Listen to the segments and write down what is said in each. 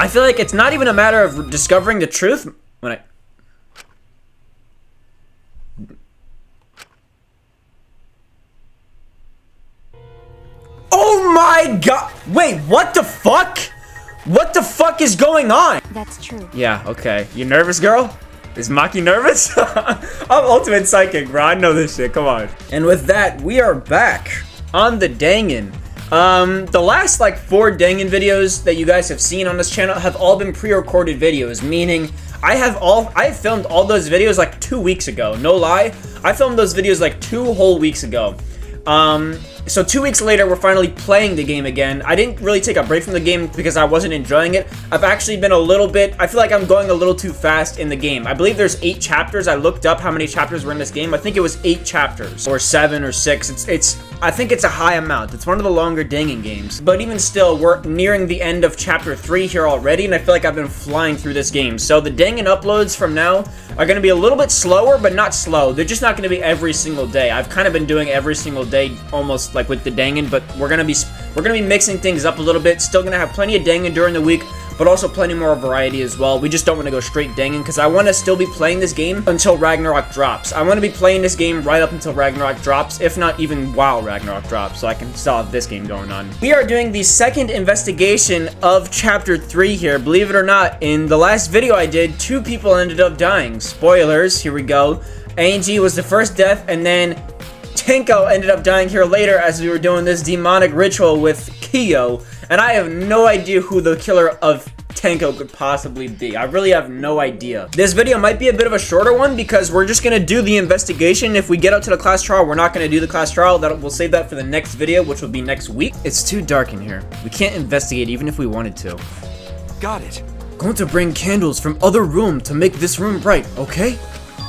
I feel like it's not even a matter of discovering the truth when I... Oh my god! Wait, what the fuck? What the fuck is going on? That's true. Yeah, okay. You nervous, girl? Is Maki nervous? I'm ultimate psychic, bro. I know this shit. Come on. And with that, we are back on the Dangan. The last like 4 Dangan videos that you guys have seen on this channel have all been pre-recorded videos, meaning I have filmed all those videos like 2 weeks ago. No lie, I filmed those videos like 2 whole weeks ago. So 2 weeks later, we're finally playing the game again. I didn't really take a break from the game because I wasn't enjoying it. I've actually been a little bit, I feel like I'm going a little too fast in the game. I believe there's 8 chapters. I looked up how many chapters were in this game. I think it was 8 chapters, or 7 or 6. I think it's a high amount. It's one of the longer Dangan games. But even still, we're nearing the end of chapter 3 here already, and I feel like I've been flying through this game. So the Dangan uploads from now are going to be a little bit slower, but not slow. They're just not going to be every single day. I've kind of been doing every single day, almost like with the Dangan, but we're gonna be mixing things up a little bit. Still gonna have plenty of Dangan during the week, but also plenty more variety as well. We just don't want to go straight Dangan because I want to still be playing this game until Ragnarok drops. I want to be playing this game right up until Ragnarok drops, if not even while Ragnarok drops, so I can still have this game going on. We are doing the second investigation of chapter 3 here. Believe it or not, in the last video I did, 2 people ended up dying. Spoilers, here we go. Angie was the first death, and then Tenko ended up dying here later as we were doing this demonic ritual with Kyo, and I have no idea who the killer of Tenko could possibly be. I really have no idea. This video might be a bit of a shorter one because we're just gonna do the investigation. If we get up to the class trial, we're not gonna do the class trial. We'll save that for the next video, which will be next week. It's too dark in here. We can't investigate even if we wanted to. Got it. Going to bring candles from other room to make this room bright, okay?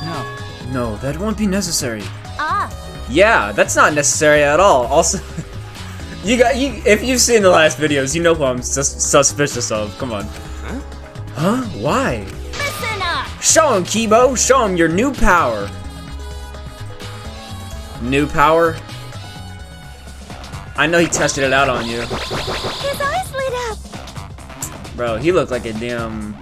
No. No, that won't be necessary. Ah. Yeah, that's not necessary at all. Also, if you've seen the last videos, you know who I'm suspicious of. Come on. Huh? Huh? Why? Listen up. Show him, Kibo. Show him your new power. New power? I know he tested it out on you. His eyes lit up. Bro, he looked like a damn...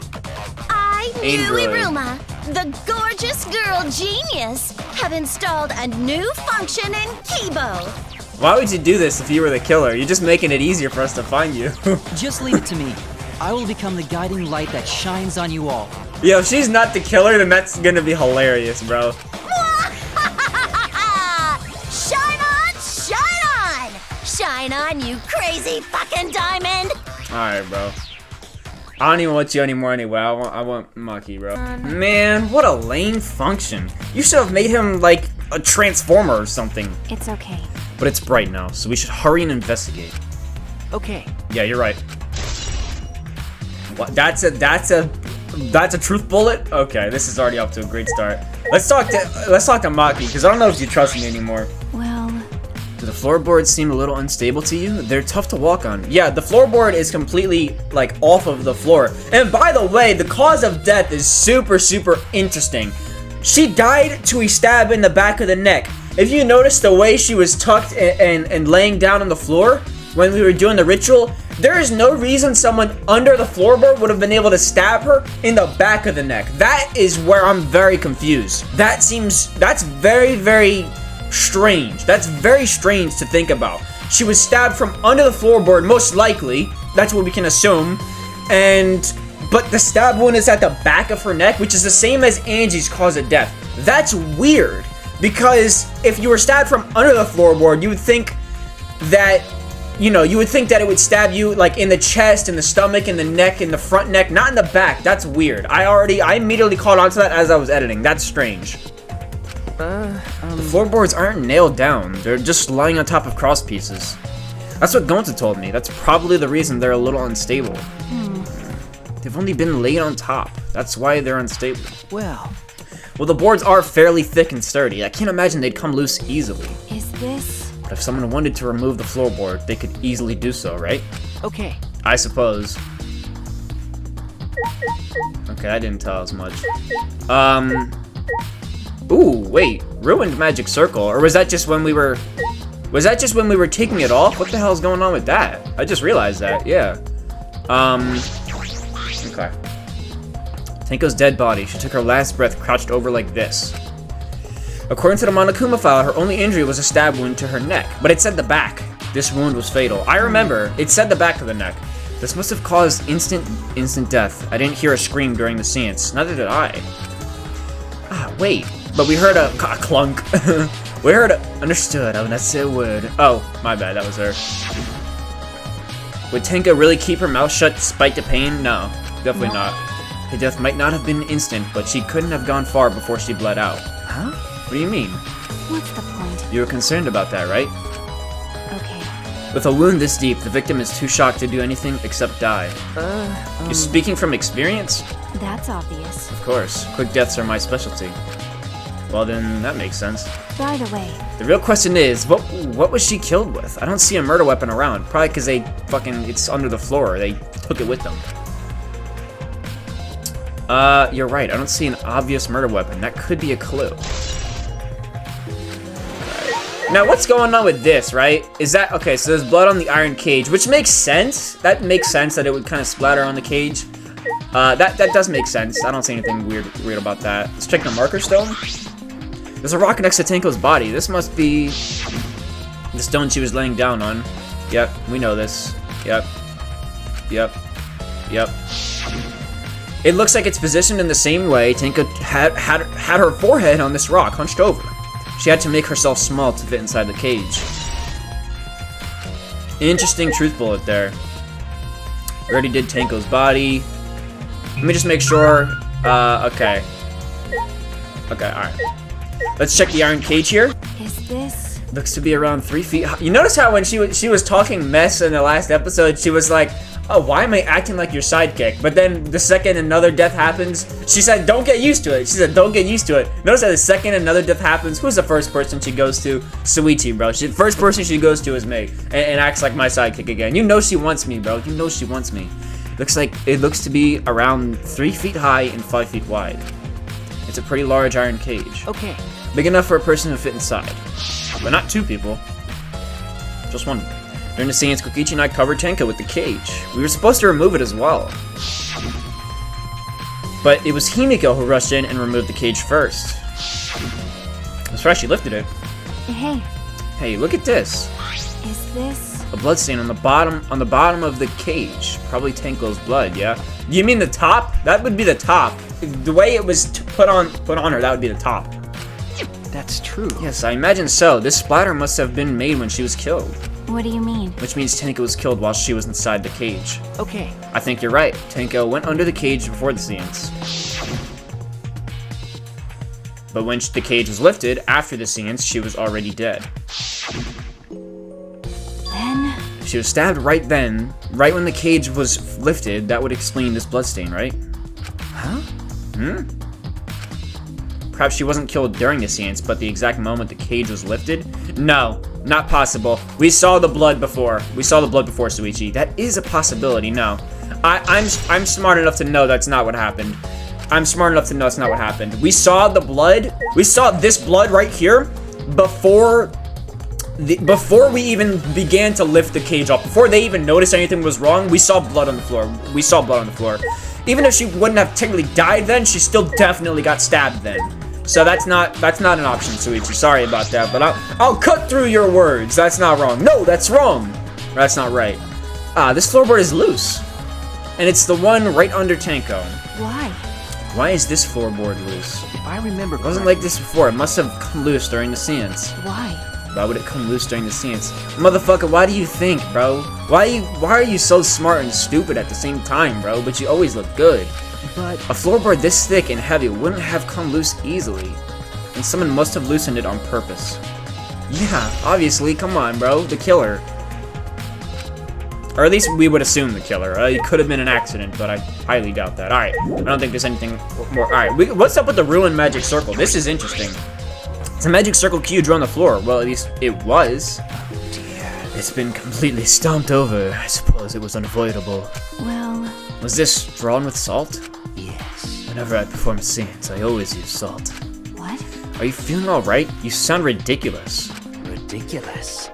I knew Android. Iruma, the gorgeous girl genius, have installed a new function in Kibo. Why would you do this if you were the killer? You're just making it easier for us to find you. Just leave it to me. I will become the guiding light that shines on you all. Yo, if she's not the killer, then that's gonna be hilarious, bro. Shine on, shine on! Shine on, you crazy fucking diamond! Alright, bro. I don't even want you anymore anyway. I want Maki, bro. Man, what a lame function. You should have made him like a transformer or something. It's okay. But it's bright now, so we should hurry and investigate. Okay. Yeah, you're right. What? That's a truth bullet? Okay, this is already up to a great start. Let's talk to Maki, because I don't know if you trust me anymore. Well... Do the floorboards seem a little unstable to you? They're tough to walk on. Yeah, the floorboard is completely, like, off of the floor. And by the way, the cause of death is super, super interesting. She died to a stab in the back of the neck. If you notice the way she was tucked and laying down on the floor when we were doing the ritual, there is no reason someone under the floorboard would have been able to stab her in the back of the neck. That is where I'm very confused. That's very, very... strange. That's very strange to think about. She was stabbed from under the floorboard, most likely. That's what we can assume. But the stab wound is at the back of her neck, which is the same as Angie's cause of death. That's weird, because if you were stabbed from under the floorboard, you would think that, it would stab you like in the chest, in the stomach, in the neck, in the front neck, not in the back. That's weird. I immediately caught on to that as I was editing. That's strange. The floorboards aren't nailed down. They're just lying on top of cross pieces. That's what Gonta told me. That's probably the reason they're a little unstable. They've only been laid on top. That's why they're unstable. Well, the boards are fairly thick and sturdy. I can't imagine they'd come loose easily. Is this... But if someone wanted to remove the floorboard, they could easily do so, right? okay. I suppose. Okay, that didn't tell us much. Ooh, wait. Ruined magic circle. Or was that just when we were... Was that just when we were taking it off? What the hell is going on with that? I just realized that, yeah. Okay. Tenko's dead body. She took her last breath crouched over like this. According to the Monokuma file, her only injury was a stab wound to her neck, but it said the back. This wound was fatal. I remember, it said the back of the neck. This must have caused instant death. I didn't hear a scream during the seance. Neither did I. Ah, wait. But we heard a clunk. We heard a... Understood. I would not say a word. Oh, my bad. That was her. Would Tenko really keep her mouth shut despite the pain? No, definitely not. Her death might not have been instant, but she couldn't have gone far before she bled out. Huh? What do you mean? What's the point? You were concerned about that, right? Okay. With a wound this deep, the victim is too shocked to do anything except die. You're speaking from experience? That's obvious. Of course. Quick deaths are my specialty. Well then, that makes sense. By the way, The real question is, what was she killed with? I don't see a murder weapon around. Probably because it's under the floor. They took it with them. You're right. I don't see an obvious murder weapon. That could be a clue. Now, what's going on with this, right? Is that... Okay, so there's blood on the iron cage, which makes sense. That makes sense that it would kind of splatter on the cage. That does make sense. I don't see anything weird about that. Let's check the marker stone. There's a rock next to Tenko's body. This must be the stone she was laying down on. Yep, we know this. Yep. It looks like it's positioned in the same way Tenko had her forehead on this rock, hunched over. She had to make herself small to fit inside the cage. Interesting truth bullet there. We already did Tenko's body. Let me just make sure. Okay, alright. Let's check the iron cage here. is this? Looks to be around 3 feet high. You notice how when she was talking mess in the last episode, she was like, oh, why am I acting like your sidekick? But then the second another death happens, she said, don't get used to it. She said, don't get used to it. Notice that the second another death happens, who's the first person she goes to? Suichi, bro. The first person she goes to is me, and acts like my sidekick again. You know she wants me, bro. You know she wants me. It looks to be around 3 feet high and 5 feet wide. It's a pretty large iron cage. Okay. Big enough for a person to fit inside. But not two people. Just one. During the seance, Kokichi and I covered Tenko with the cage. We were supposed to remove it as well. But it was Himiko who rushed in and removed the cage first. That's right, she lifted it. Hey, Hey, look at this. is this? A bloodstain on the bottom of the cage. Probably Tenko's blood, yeah? You mean the top? That would be the top. The way it was put on her, that would be the top. That's true. Yes, I imagine so. This splatter must have been made when she was killed. What do you mean? Which means Tenko was killed while she was inside the cage. Okay. I think you're right. Tenko went under the cage before the seance. But when the cage was lifted, after the seance, she was already dead. Then? If she was stabbed right then, right when the cage was lifted, that would explain this bloodstain, right? Huh? Perhaps she wasn't killed during the seance, but the exact moment the cage was lifted? No, not possible. We saw the blood before. We saw the blood before, Suichi. That is a possibility, no. I'm smart enough to know that's not what happened. I'm smart enough to know that's not what happened. We saw the blood. We saw this blood right here before we even began to lift the cage off. Before they even noticed anything was wrong, we saw blood on the floor. We saw blood on the floor. Even if she wouldn't have technically died then, she still definitely got stabbed then. So that's not an option, Suichi. Sorry about that, but I'll cut through your words. That's not wrong. No, that's wrong. That's not right. This floorboard is loose. And it's the one right under Tenko. Why? Why is this floorboard loose? If I remember It wasn't like this before. It must have come loose during the seance. Why? Why would it come loose during the seance? Motherfucker, why do you think, bro? Why are you so smart and stupid at the same time, bro? But you always look good. But A floorboard this thick and heavy wouldn't have come loose easily. And someone must have loosened it on purpose. Yeah, obviously, come on, bro. The killer. Or at least we would assume the killer. It could have been an accident, but I highly doubt that. Alright, I don't think there's anything more. Alright, what's up with the ruined magic circle? This is interesting. It's a magic circle cue drawn on the floor. Well, at least it was. Oh dear. It's been completely stomped over. I suppose it was unavoidable. Well, Was this drawn with salt? yes. Whenever I perform scenes, I always use salt. what? Are you feeling alright? You sound ridiculous. Ridiculous.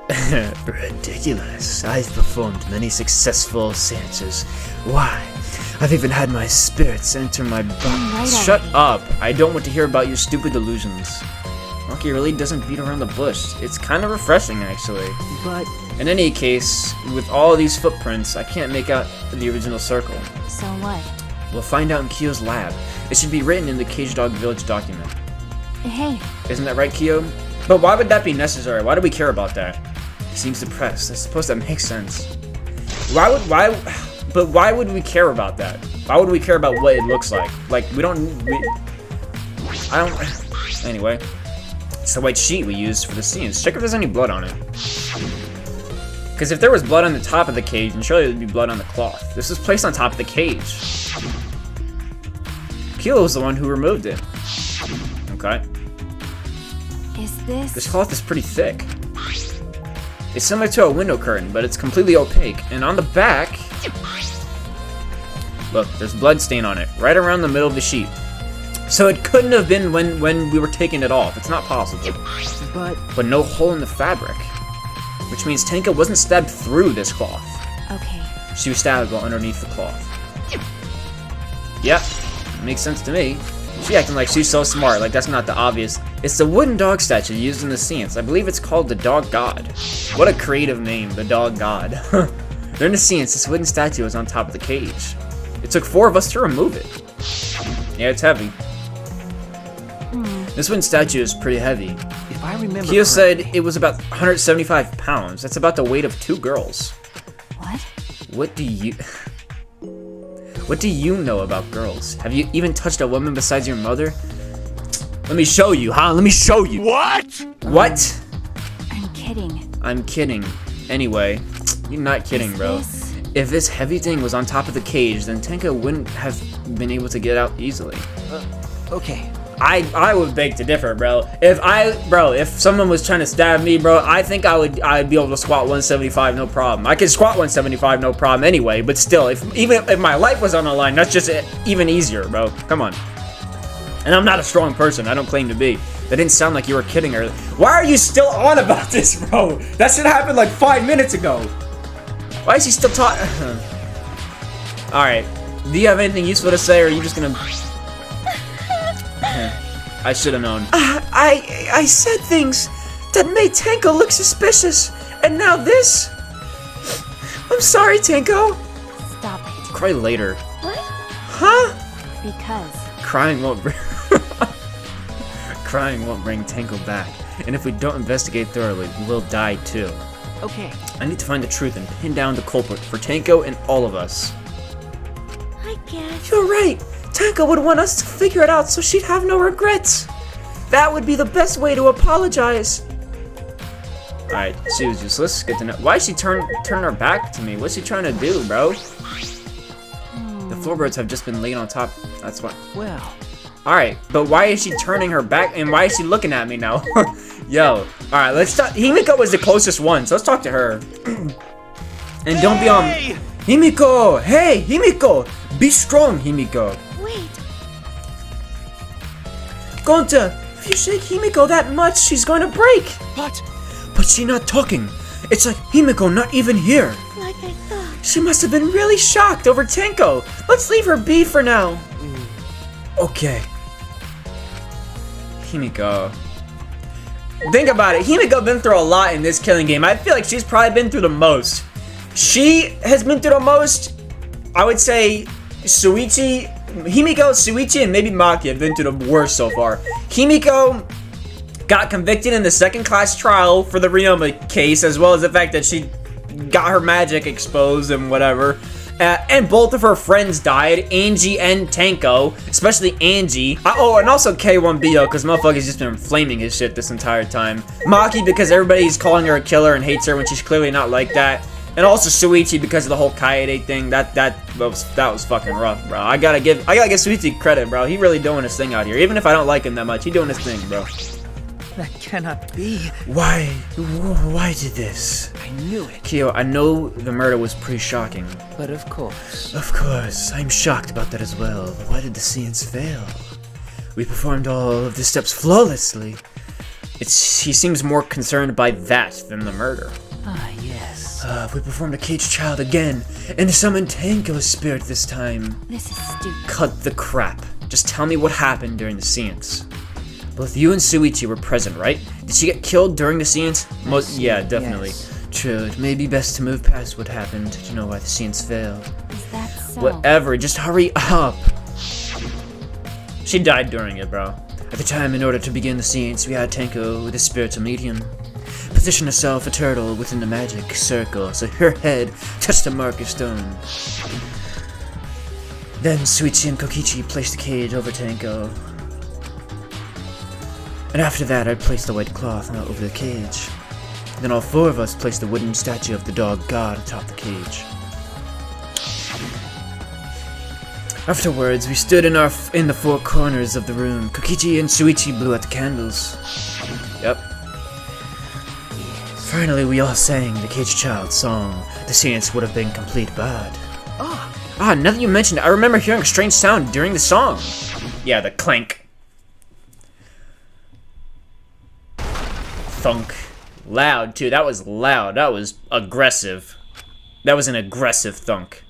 Ridiculous. I've performed many successful seances. Why? I've even had my spirits enter my body. Shut up. I don't want to hear about your stupid delusions. Maki really doesn't beat around the bush. It's kind of refreshing, actually. But In any case, with all these footprints, I can't make out the original circle. So what? We'll find out in Kyo's lab. It should be written in the Cage Dog Village document. Hey, Isn't that right, Kyo? But why would that be necessary? Why do we care about that? He seems depressed. I suppose that makes sense. But why would we care about that? Why would we care about what it looks like? Like, anyway. It's the white sheet we used for the scenes. Check if there's any blood on it. Because if there was blood on the top of the cage, then surely there'd be blood on the cloth. This was placed on top of the cage. Kyo was the one who removed it. Okay. is this? This cloth is pretty thick. It's similar to a window curtain, but it's completely opaque. And on the back, look, there's blood stain on it, right around the middle of the sheet. So it couldn't have been when we were taking it off. It's not possible. But no hole in the fabric, which means Tenka wasn't stabbed through this cloth. Okay. She was stabbed while underneath the cloth. Yep, makes sense to me. She acting like she's so smart, like that's not the obvious. It's the wooden dog statue used in the scenes. I believe it's called the Dog God. What a creative name, the Dog God. During the scenes, this wooden statue was on top of the cage. It took 4 of us to remove it. Yeah, it's heavy. This wooden statue is pretty heavy. if I remember Kyo said correctly- it was about 175 pounds. That's about the weight of 2 girls. What? What do you know about girls? Have you even touched a woman besides your mother? Let me show you, huh? Let me show you. What? What? I'm kidding. I'm kidding. Anyway, you're not kidding, bro. This? If this heavy thing was on top of the cage, then Tenka wouldn't have been able to get out easily. Okay. I would beg to differ, bro. If someone was trying to stab me, bro, I think I'd be able to squat 175 no problem. I could squat 175 no problem anyway, but still, even if my life was on the line, that's just even easier, bro. Come on. And I'm not a strong person. I don't claim to be. That didn't sound like you were kidding earlier. Why are you still on about this, bro? That shit happened like 5 minutes ago. Why is he still talking? Alright. Do you have anything useful to say, or are you just gonna... I should have known. I said things that made Tenko look suspicious, and now this? I'm sorry, Tenko. Stop it. Cry later. What? Huh? Because. Crying won't bring... Crying won't bring Tenko back, and if we don't investigate thoroughly, we'll die too. Okay. I need to find the truth and pin down the culprit for Tenko and all of us. I guess. You're right. Tenko would want us to figure it out so she'd have no regrets. That would be the best way to apologize. Alright, she was useless. Good to know. Why is she turn her back to me? What's she trying to do, bro? The floorboards have just been laid on top. That's why. Well. Alright, but why is she turning her back and why is she looking at me now? Yo. Alright, let's talk. Himiko was the closest one, so let's talk to her. And don't be on. Himiko! Hey, Himiko! Be strong, Himiko. Wait. Gonta, if you shake Himiko that much, she's going to break. What? But she's not talking. It's like Himiko not even here. Like I thought. She must have been really shocked over Tenko. Let's leave her be for now. Okay. Himiko. Think about it. Himiko been through a lot in this killing game. I feel like she's probably been through the most. She has been through the most. I would say Suichi, Himiko, Suichi, and maybe Maki have been through the worst so far. Himiko got convicted in the second-class trial for the Ryoma case, as well as the fact that she got her magic exposed and whatever. And both of her friends died, Angie and Tenko, especially Angie. Oh, and also K1BO, because motherfucker's just been flaming his shit this entire time. Maki, because everybody's calling her a killer and hates her when she's clearly not like that. And also Suichi because of the whole Kaede thing. That was fucking rough, bro. I gotta give Suichi credit, bro. He really doing his thing out here. Even if I don't like him that much, he doing his thing, bro. That cannot be. Why did this? I knew it. Kyo, I know the murder was pretty shocking. But of course. Of course, I'm shocked about that as well. But why did the scenes fail? We performed all of the steps flawlessly. He seems more concerned by that than the murder. Ah, yes. We performed a caged child again, and summoned Tanko's spirit this time. This is stupid. Cut the crap. Just tell me what happened during the seance. Both you and Suichi were present, right? Did she get killed during the seance? Yeah, definitely. Yes. True, it may be best to move past what happened to know why the seance failed. Is that so? Whatever, just hurry up. She died during it, bro. At the time, in order to begin the seance, we had Tanko with his spiritual medium position herself a turtle within the magic circle, so her head touched the marker stone. Then Suichi and Kokichi placed the cage over Tanko. And after that, I placed the white cloth over the cage. Then all four of us placed the wooden statue of the dog god atop the cage. Afterwards, we stood in the four corners of the room. Kokichi and Suichi blew out the candles. Yep. Finally, we all sang the caged child song. The seance would have been complete bad. Now that you mentioned it, I remember hearing a strange sound during the song. Yeah, the clank. Thunk. Loud, too. That was loud. That was aggressive. That was an aggressive thunk.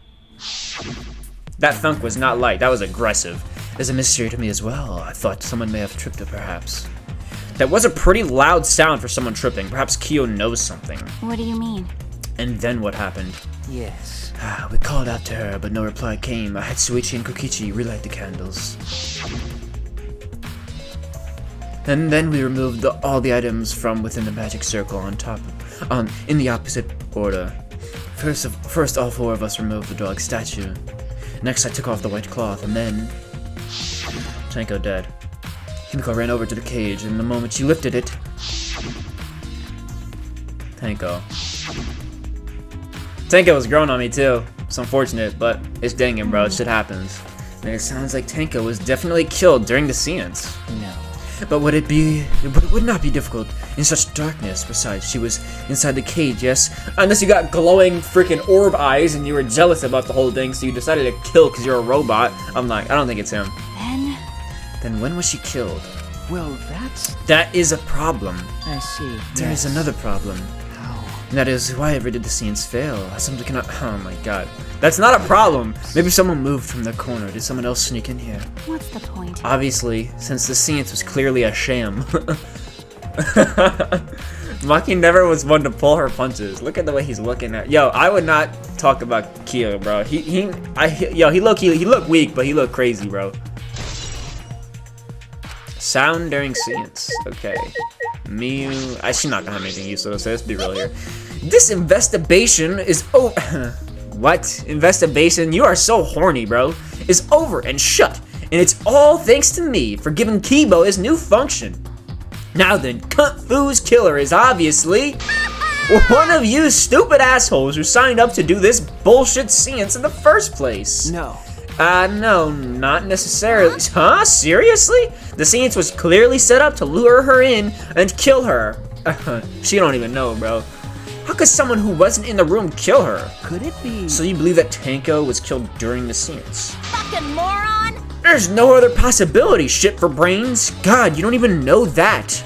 That thunk was not light. That was aggressive. There's a mystery to me as well. I thought someone may have tripped her, perhaps. That was a pretty loud sound for someone tripping. Perhaps Kyo knows something. What do you mean? And then what happened? Yes. We called out to her, but no reply came. I had Suichi and Kokichi relight the candles. And then we removed all the items from within the magic circle on top, in the opposite order. First, all four of us removed the dog statue. Next, I took off the white cloth, and then Tanko dead. Himiko ran over to the cage, and the moment she lifted it, Tanko was growing on me too. It's unfortunate, but it's Dangan, bro. Shit happens. And it sounds like Tanko was definitely killed during the seance. No. But would it would not be difficult in such darkness. Besides, she was inside the cage, yes? Unless you got glowing freaking orb eyes and you were jealous about the whole thing, so you decided to kill because you're a robot. I'm like, I don't think it's him. Then when was she killed? Well, That is a problem. I see. There is another problem. How? And that is, why ever did the seance fail? Something cannot. Oh my god. That's not a problem! Maybe someone moved from the corner. Did someone else sneak in here? What's the point? Obviously, since the seance was clearly a sham. Maki never was one to pull her punches. Look at the way he's looking at. Yo, I would not talk about Kyo, bro. He looked weak, but he looked crazy, bro. Sound during seance. Okay. Mew. She's not gonna have anything useful to say. Let's be real here. This investigation is What? Investigation? You are so horny, bro. Is over and shut. And it's all thanks to me for giving Kibo his new function. Now then, Cunt Fu's killer is obviously one of you stupid assholes who signed up to do this bullshit seance in the first place. No. No, not necessarily. Huh? Seriously? The seance was clearly set up to lure her in and kill her. She don't even know, bro. How could someone who wasn't in the room kill her? Could it be? So you believe that Tanko was killed during the seance? Fucking moron! There's no other possibility, shit for brains. God, you don't even know that.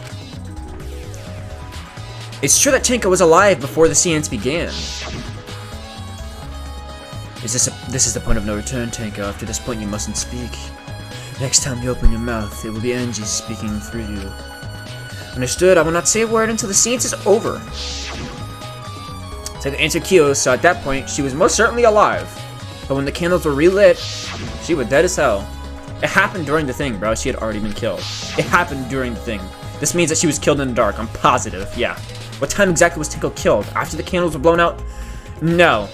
It's true that Tanko was alive before the seance began. This is the point of no return, Tanko. After this point, you mustn't speak. Next time you open your mouth, it will be Angie speaking through you. Understood? I will not say a word until the seance is over. Tanko answered Kyo, so at that point, she was most certainly alive. But when the candles were relit, she was dead as hell. It happened during the thing, bro. She had already been killed. It happened during the thing. This means that she was killed in the dark. I'm positive. Yeah. What time exactly was Tanko killed? After the candles were blown out? No.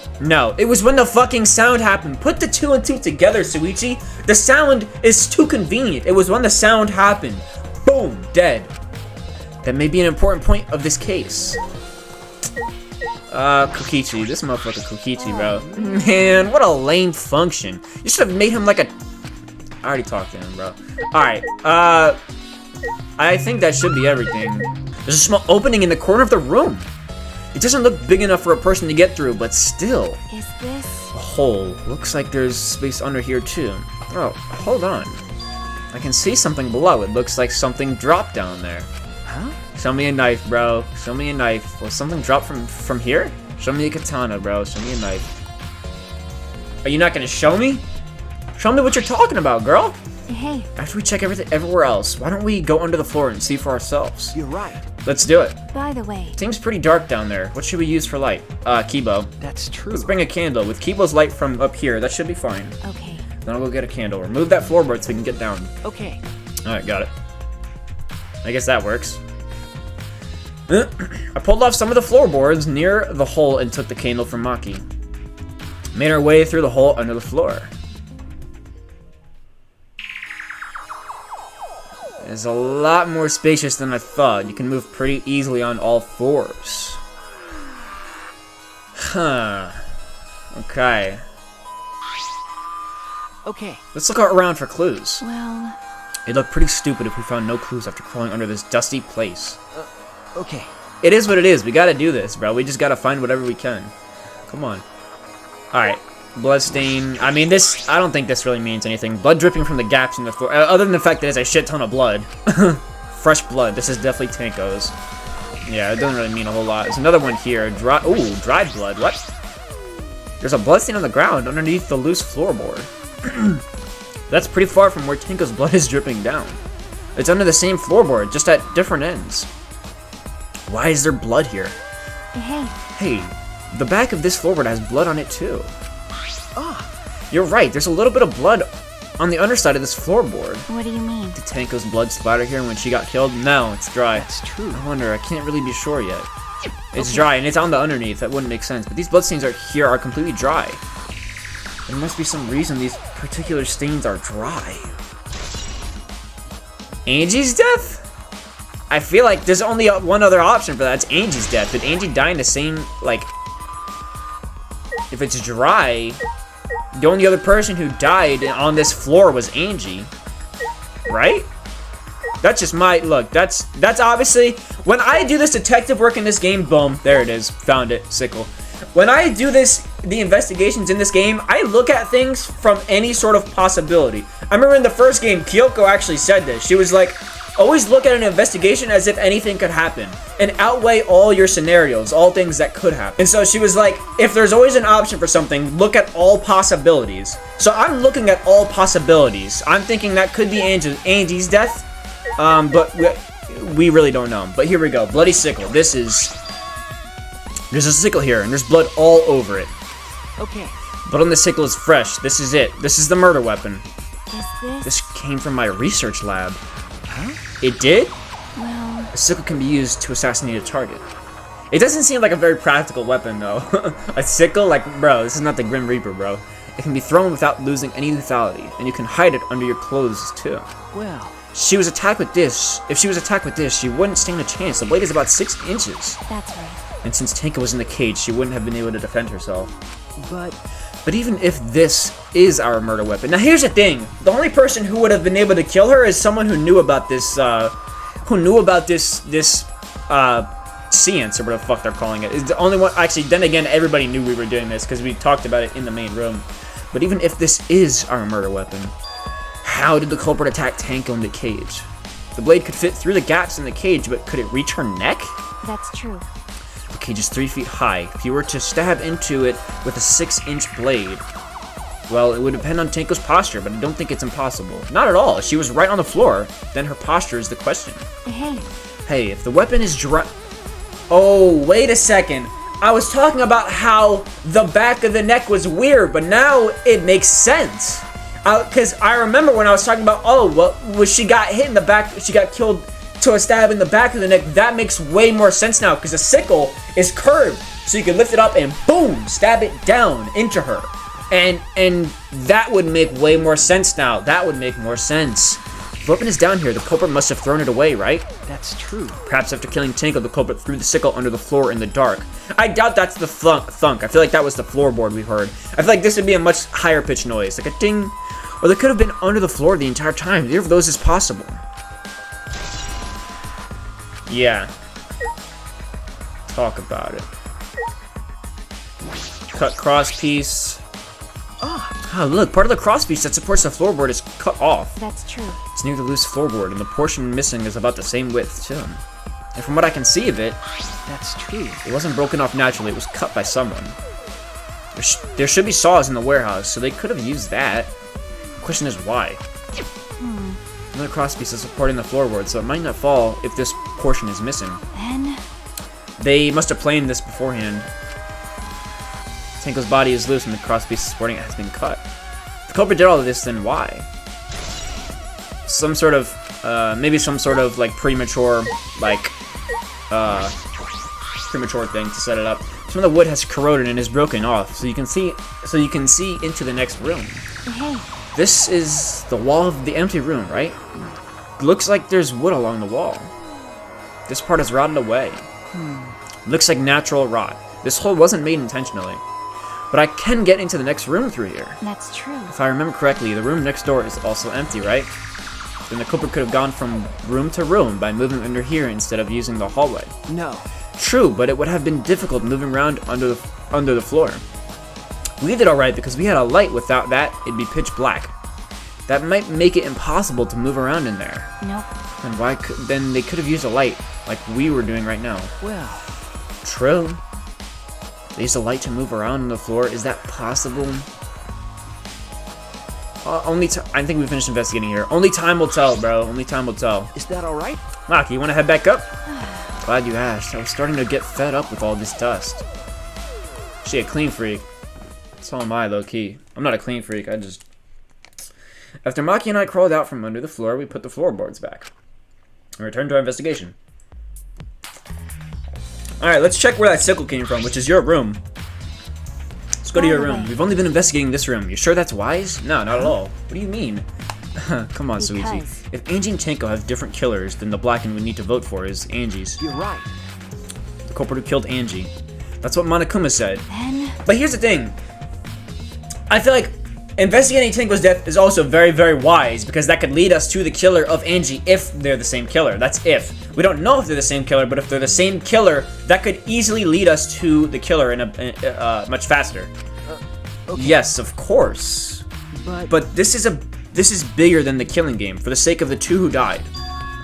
It was when the fucking sound happened. Put the two and two together, Suichi. The sound is too convenient. It was when the sound happened. Boom. Dead. That may be an important point of this case. Kokichi. This motherfucker Kokichi, bro. Man, what a lame function. You should have made him like a... I already talked to him, bro. Alright, I think that should be everything. There's a small opening in the corner of the room. It doesn't look big enough for a person to get through, but still. Is this... A hole. Looks like there's space under here, too. Oh, hold on. I can see something below. It looks like something dropped down there. Huh? Show me a knife, bro. Show me a knife. Will something drop from here? Show me a katana, bro. Show me a knife. Are you not gonna show me? Show me what you're talking about, girl. Hey. After we check everything everywhere else, why don't we go under the floor and see for ourselves? You're right. Let's do it. By the way. Seems pretty dark down there. What should we use for light? Kibo. That's true. Let's bring a candle. With Kibo's light from up here, that should be fine. Okay. Then I'll go get a candle. Remove that floorboard so we can get down. Okay. Alright, got it. I guess that works. I pulled off some of the floorboards near the hole and took the candle from Maki. Made our way through the hole under the floor. It's a lot more spacious than I thought. You can move pretty easily on all fours. Huh. Okay. Okay. Let's look around for clues. Well. It'd look pretty stupid if we found no clues after crawling under this dusty place. Okay. It is what it is. We gotta do this, bro. We just gotta find whatever we can. Come on. Alright. Bloodstain. I mean, this... I don't think this really means anything. Blood dripping from the gaps in the floor. Other than the fact that it's a shit ton of blood. Fresh blood. This is definitely Tanko's. Yeah, it doesn't really mean a whole lot. There's another one here. Ooh, dried blood. What? There's a bloodstain on the ground underneath the loose floorboard. That's pretty far from where Tanko's blood is dripping down. It's under the same floorboard, just at different ends. Why is there blood here? Hey. Hey, the back of this floorboard has blood on it too. You're right, there's a little bit of blood on the underside of this floorboard. What do you mean? Did Tanko's blood splatter here when she got killed? No, it's dry. That's true. I wonder, I can't really be sure yet. It's dry, and it's on the underneath, that wouldn't make sense. But these bloodstains here are completely dry. There must be some reason these particular stains are dry. Angie's death? I feel like there's only one other option for that. It's Angie's death. Did Angie die in the same, like... If it's dry... The only other person who died on this floor was Angie. Right? That's just my... Look, that's obviously... When I do this detective work in this game, boom, there it is. Found it. Sickle. When I do the investigations in this game, I look at things from any sort of possibility. I remember in the first game, Kyoko actually said this. She was like, always look at an investigation as if anything could happen and outweigh all your scenarios, all things that could happen. And so she was like, if there's always an option for something, look at all possibilities. So I'm looking at all possibilities. I'm thinking that could be Angie's death, but we really don't know. But here we go. Bloody sickle. There's a sickle here, and there's blood all over it. Okay. Blood on the sickle is fresh. This is it. This is the murder weapon. Is this? This came from my research lab. Huh? It did? Well. A sickle can be used to assassinate a target. It doesn't seem like a very practical weapon, though. A sickle? Like, bro, this is not the Grim Reaper, bro. It can be thrown without losing any lethality, and you can hide it under your clothes, too. Well. She was attacked with this. If she was attacked with this, she wouldn't stand a chance. The blade is about 6 inches. That's right. And since Tanko was in the cage, she wouldn't have been able to defend herself. But even if this is our murder weapon... Now, here's the thing. The only person who would have been able to kill her is someone who knew about this, science, or what the fuck they're calling it. It's the only one... Actually, then again, everybody knew we were doing this, because we talked about it in the main room. But even if this is our murder weapon, how did the culprit attack Tanko in the cage? The blade could fit through the gaps in the cage, but could it reach her neck? That's true. The cage is 3 feet high. If you were to stab into it with a 6-inch blade, well, it would depend on Tanko's posture, but I don't think it's impossible. Not at all. She was right on the floor. Then her posture is the question. Hey. Hey, if the weapon is dry... Oh, wait a second. I was talking about how the back of the neck was weird, but now it makes sense. Because I remember when I was talking about, oh, well, when she got hit in the back, she got killed to a stab in the back of the neck. That makes way more sense now, because a sickle is curved, so you can lift it up and boom, stab it down into her. And that would make way more sense now. That would make more sense. If the weapon is down here, the culprit must have thrown it away, right? that's true. Perhaps after killing Tanko, the culprit threw the sickle under the floor in the dark. I doubt that's the thunk. I feel like that was the floorboard we heard. I feel like this would be a much higher pitched noise, like a ding. Or they could have been under the floor the entire time. Either of those is possible. Yeah. Talk about it. Cut cross piece. Oh, look, part of the cross piece that supports the floorboard is cut off. That's true. It's near the loose floorboard, and the portion missing is about the same width, too. And from what I can see of it, That's true. it wasn't broken off naturally, it was cut by someone. There should be saws in the warehouse, so they could have used that. The question is why? Another crosspiece is supporting the floorboard, so it might not fall if this portion is missing. Then They must have planned this beforehand. Tanko's body is loose and the crosspiece supporting it has been cut. If the culprit did all of this, then why? Some sort of, maybe some sort of like premature, premature thing to set it up. Some of the wood has corroded and is broken off, so you can see into the next room. hey, This is the wall of the empty room, right? Looks like there's wood along the wall. This part is rotted away. Looks like natural rot. This hole wasn't made intentionally. But I can get into the next room through here. that's true. If I remember correctly, the room next door is also empty, right? Then the culprit could have gone from room to room by moving under here instead of using the hallway. No. True, but it would have been difficult moving around under the floor. We did alright because we had a light. Without that, it'd be pitch black. That might make it impossible to move around in there. Nope. And then they could have used a light, like we were doing right now. Well, True. They used a light to move around on the floor. Is that possible? I think we finished investigating here. Only time will tell, bro. Only time will tell. is that all right? Maki, you want to head back up? Glad you asked. I was starting to get fed up with all this dust. She a clean freak. So am I, low-key. I'm not a clean freak, I just... After Maki and I crawled out from under the floor, we put the floorboards back. And returned to our investigation. Alright, let's check where that sickle came from, which is your room. Let's go to your room. We've only been investigating this room. You sure that's wise? No, not at all. What do you mean? Come on, Suichi. Because- If Angie and Tanko have different killers, then the blacken we need to vote for is Angie's. You're right. The culprit who killed Angie. That's what Monokuma said. Then But here's the thing. I feel like investigating Tanko's death is also very, very wise because that could lead us to the killer of Angie if they're the same killer. That's if. We don't know if they're the same killer, but if they're the same killer, that could easily lead us to the killer in a much faster. Okay. Yes, of course. But this is bigger than the killing game for the sake of the two who died.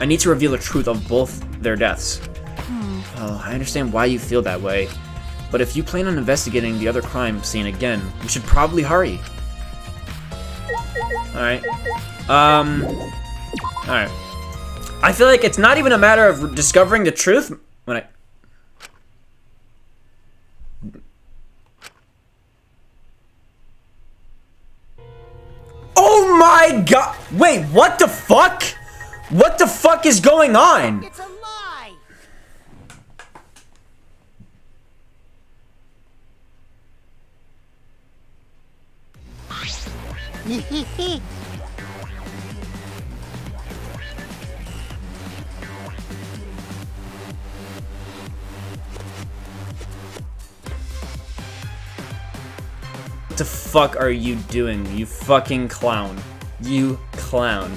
I need to reveal the truth of both their deaths. Oh, I understand why you feel that way. But if you plan on investigating the other crime scene again, we should probably hurry. Alright. Alright. I feel like it's not even a matter of discovering the truth when I... Oh my god! Wait, what the fuck? What the fuck is going on? it's a lie. What the fuck are you doing, you fucking clown? You clown.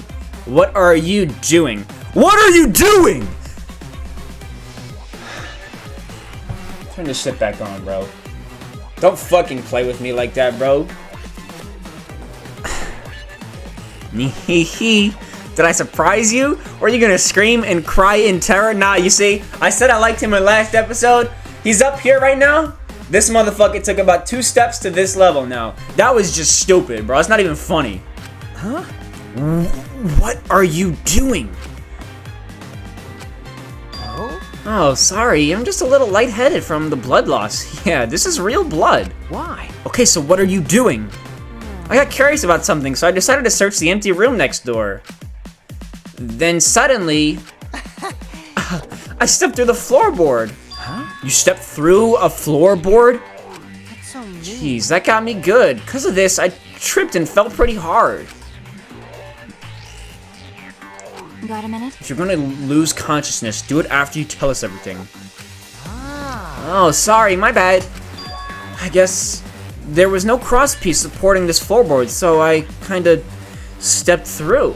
What are you doing? What are you doing? Turn this shit back on, bro. Don't fucking play with me like that, bro. Did I surprise you? Or are you gonna scream and cry in terror? Nah, you see, I said I liked him in last episode. He's up here right now. This motherfucker took about 2 steps to this level now. That was just stupid, bro. It's not even funny. Huh? What are you doing? Oh? Oh, sorry. I'm just a little lightheaded from the blood loss. Yeah, this is real blood. Why? Okay, so what are you doing? I got curious about something, so I decided to search the empty room next door. Then suddenly, I stepped through the floorboard. Huh? You stepped through a floorboard? That's so mean. Jeez, that got me good. Because of this, I tripped and fell pretty hard. Got a minute? If you're gonna lose consciousness, do it after you tell us everything. Oh, sorry, my bad. I guess there was no crosspiece supporting this floorboard, so I kinda stepped through.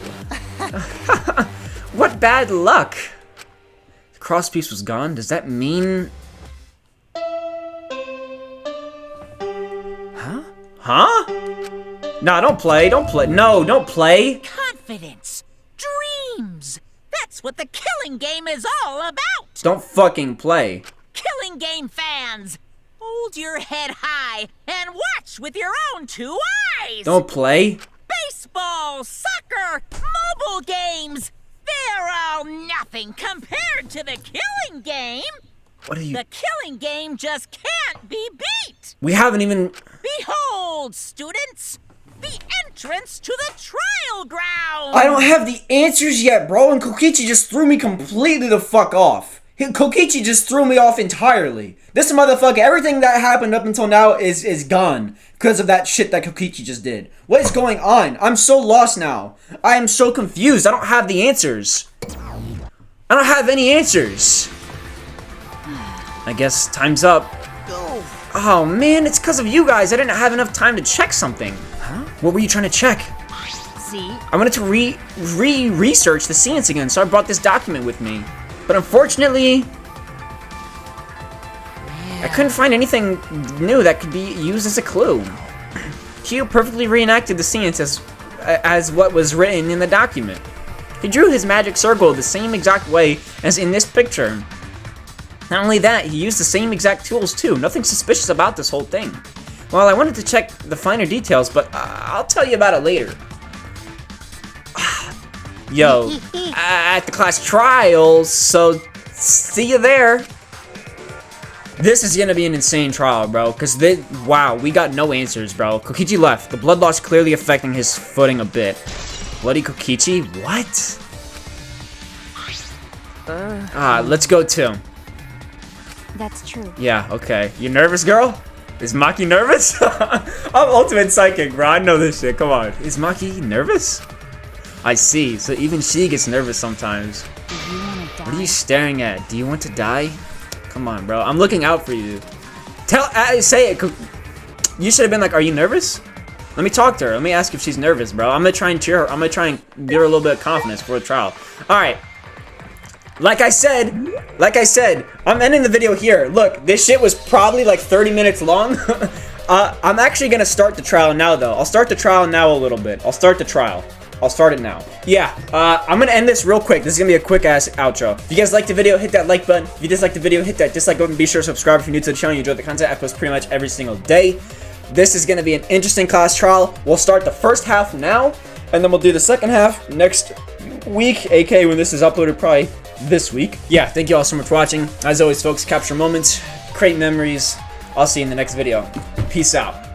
What bad luck. The crosspiece was gone. Does that mean... Huh? Huh? Nah, don't play. No, don't play. Confidence, dreams. That's what the killing game is all about! Don't fucking play. Killing game fans! Hold your head high and watch with your own 2 eyes! Don't play. Baseball, soccer, mobile games! They're all nothing compared to the killing game! What are you... The killing game just can't be beat! We haven't even... Behold, students! The entrance to the trial ground! I don't have the answers yet, bro, and Kokichi just threw me completely the fuck off. Kokichi just threw me off entirely. This motherfucker, everything that happened up until now is gone because of that shit that Kokichi just did. What is going on? I'm so lost now. I am so confused. I don't have the answers. I don't have any answers. I guess time's up. Oh man, it's because of you guys. I didn't have enough time to check something. Huh? What were you trying to check? See? I wanted to research the scenes again, so I brought this document with me. But unfortunately, I couldn't find anything new that could be used as a clue. Q perfectly reenacted the scenes as what was written in the document. He drew his magic circle the same exact way as in this picture. Not only that, he used the same exact tools too. Nothing suspicious about this whole thing. Well, I wanted to check the finer details, but I'll tell you about it later. Yo, at the class trials, so see you there. This is gonna be an insane trial, bro, because wow, we got no answers, bro. Kokichi left. The blood loss clearly affecting his footing a bit. Bloody Kokichi? What? Let's go too. That's true. Yeah, okay. You nervous, girl? Is Maki nervous? I'm ultimate psychic, bro. I know this shit. Come on. Is Maki nervous? I see. So even she gets nervous sometimes. Do you want to die? What are you staring at? Do you want to die? Come on, bro. I'm looking out for you. Say it. You should have been like, are you nervous? Let me talk to her. Let me ask if she's nervous, bro. I'm gonna try and cheer her. I'm gonna try and give her a little bit of confidence for the trial. All right. Like I said, I'm ending the video here. Look, this shit was probably like 30 minutes long. I'm actually gonna start the trial now, though. I'll start the trial now a little bit. I'll start the trial. I'll start it now. Yeah, I'm gonna end this real quick. This is gonna be a quick-ass outro. If you guys liked the video, hit that like button. If you disliked the video, hit that dislike button. Be sure to subscribe if you're new to the channel. You enjoy the content. I post pretty much every single day. This is gonna be an interesting class trial. We'll start the first half now, and then we'll do the second half next week, aka when this is uploaded, probably this week. Yeah, thank you all so much for watching. As always, folks, capture moments, create memories. I'll see you in the next video. Peace out.